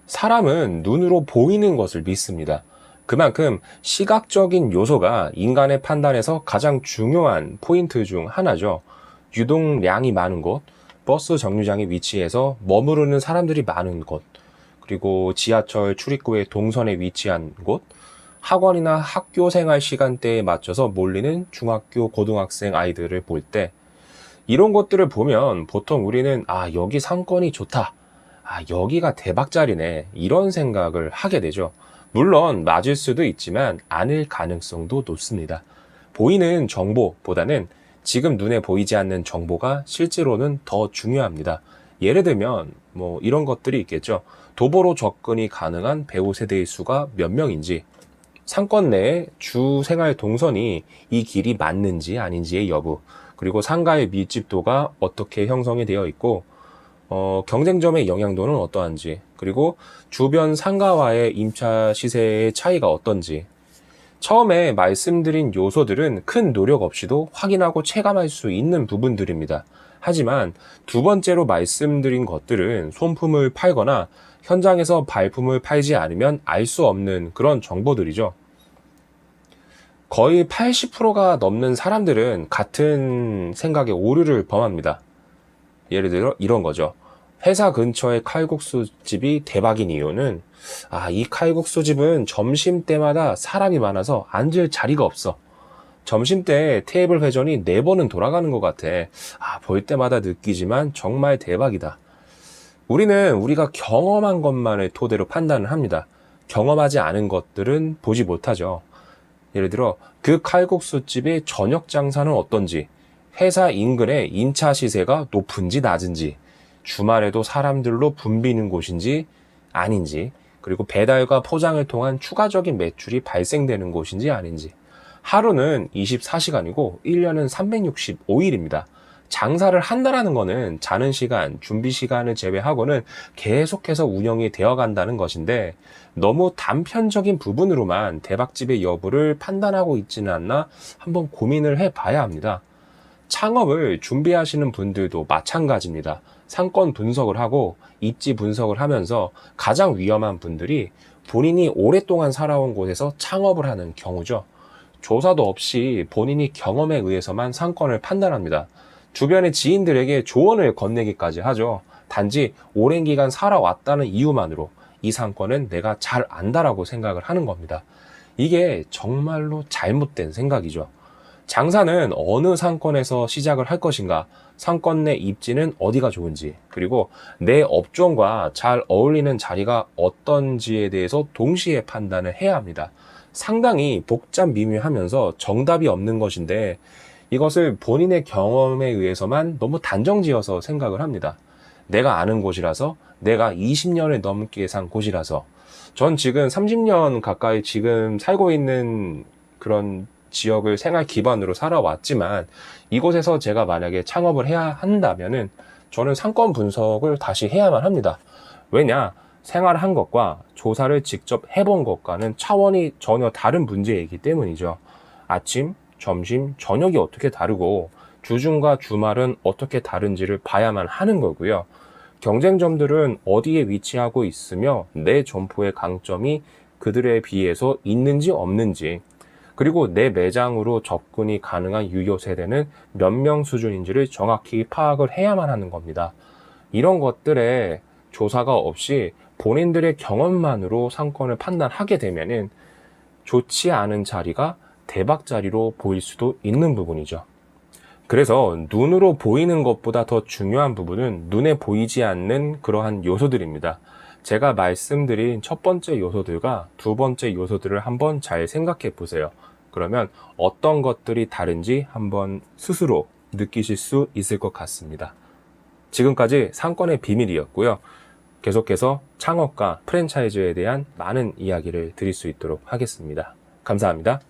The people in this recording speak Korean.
사람은 눈으로 보이는 것을 믿습니다. 그만큼 시각적인 요소가 인간의 판단에서 가장 중요한 포인트 중 하나죠. 유동량이 많은 곳, 버스 정류장에 위치해서 머무르는 사람들이 많은 곳, 그리고 지하철 출입구의 동선에 위치한 곳, 학원이나 학교 생활 시간대에 맞춰서 몰리는 중학교, 고등학생 아이들을 볼 때, 이런 것들을 보면 보통 우리는 여기 상권이 좋다. 여기가 대박자리네. 이런 생각을 하게 되죠. 물론 맞을 수도 있지만 아닐 가능성도 높습니다. 보이는 정보보다는 지금 눈에 보이지 않는 정보가 실제로는 더 중요합니다. 예를 들면 이런 것들이 있겠죠. 도보로 접근이 가능한 배우 세대의 수가 몇 명인지, 상권 내에 주 생활 동선이 이 길이 맞는지 아닌지의 여부, 그리고 상가의 밀집도가 어떻게 형성이 되어 있고 경쟁점의 영향도는 어떠한지, 그리고 주변 상가와의 임차 시세의 차이가 어떤지. 처음에 말씀드린 요소들은 큰 노력 없이도 확인하고 체감할 수 있는 부분들입니다. 하지만 두 번째로 말씀드린 것들은 손품을 팔거나 현장에서 발품을 팔지 않으면 알 수 없는 그런 정보들이죠. 거의 80%가 넘는 사람들은 같은 생각에 오류를 범합니다. 예를 들어 이런 거죠. 회사 근처의 칼국수집이 대박인 이유는 이 칼국수집은 점심때마다 사람이 많아서 앉을 자리가 없어. 점심때 테이블 회전이 4번은 돌아가는 것 같아. 볼 때마다 느끼지만 정말 대박이다. 우리는 우리가 경험한 것만을 토대로 판단을 합니다. 경험하지 않은 것들은 보지 못하죠. 예를 들어 그 칼국수집의 저녁 장사는 어떤지, 회사 인근의 임차 시세가 높은지 낮은지, 주말에도 사람들로 붐비는 곳인지 아닌지, 그리고 배달과 포장을 통한 추가적인 매출이 발생되는 곳인지 아닌지. 하루는 24시간이고 1년은 365일입니다. 장사를 한다라는 거는 자는 시간, 준비 시간을 제외하고는 계속해서 운영이 되어 간다는 것인데, 너무 단편적인 부분으로만 대박집의 여부를 판단하고 있지는 않나 한번 고민을 해봐야 합니다. 창업을 준비하시는 분들도 마찬가지입니다. 상권 분석을 하고 입지 분석을 하면서 가장 위험한 분들이 본인이 오랫동안 살아온 곳에서 창업을 하는 경우죠. 조사도 없이 본인이 경험에 의해서만 상권을 판단합니다. 주변의 지인들에게 조언을 건네기까지 하죠. 단지 오랜 기간 살아왔다는 이유만으로 이 상권은 내가 잘 안다라고 생각을 하는 겁니다. 이게 정말로 잘못된 생각이죠. 장사는 어느 상권에서 시작을 할 것인가, 상권 내 입지는 어디가 좋은지, 그리고 내 업종과 잘 어울리는 자리가 어떤지에 대해서 동시에 판단을 해야 합니다. 상당히 복잡 미묘하면서 정답이 없는 것인데, 이것을 본인의 경험에 의해서만 너무 단정지어서 생각을 합니다. 내가 아는 곳이라서, 내가 20년을 넘게 산 곳이라서. 전 지금 30년 가까이 지금 살고 있는 그런 지역을 생활 기반으로 살아왔지만, 이곳에서 제가 만약에 창업을 해야 한다면은 저는 상권 분석을 다시 해야만 합니다. 왜냐? 생활한 것과 조사를 직접 해본 것과는 차원이 전혀 다른 문제이기 때문이죠. 아침, 점심, 저녁이 어떻게 다르고 주중과 주말은 어떻게 다른지를 봐야만 하는 거고요. 경쟁점들은 어디에 위치하고 있으며 내 점포의 강점이 그들에 비해서 있는지 없는지, 그리고 내 매장으로 접근이 가능한 유효 세대는 몇 명 수준인지를 정확히 파악을 해야만 하는 겁니다. 이런 것들에 조사가 없이 본인들의 경험만으로 상권을 판단하게 되면은 좋지 않은 자리가 대박 자리로 보일 수도 있는 부분이죠. 그래서 눈으로 보이는 것보다 더 중요한 부분은 눈에 보이지 않는 그러한 요소들입니다. 제가 말씀드린 첫 번째 요소들과 두 번째 요소들을 한번 잘 생각해 보세요. 그러면 어떤 것들이 다른지 한번 스스로 느끼실 수 있을 것 같습니다. 지금까지 상권의 비밀이었고요. 계속해서 창업과 프랜차이즈에 대한 많은 이야기를 드릴 수 있도록 하겠습니다. 감사합니다.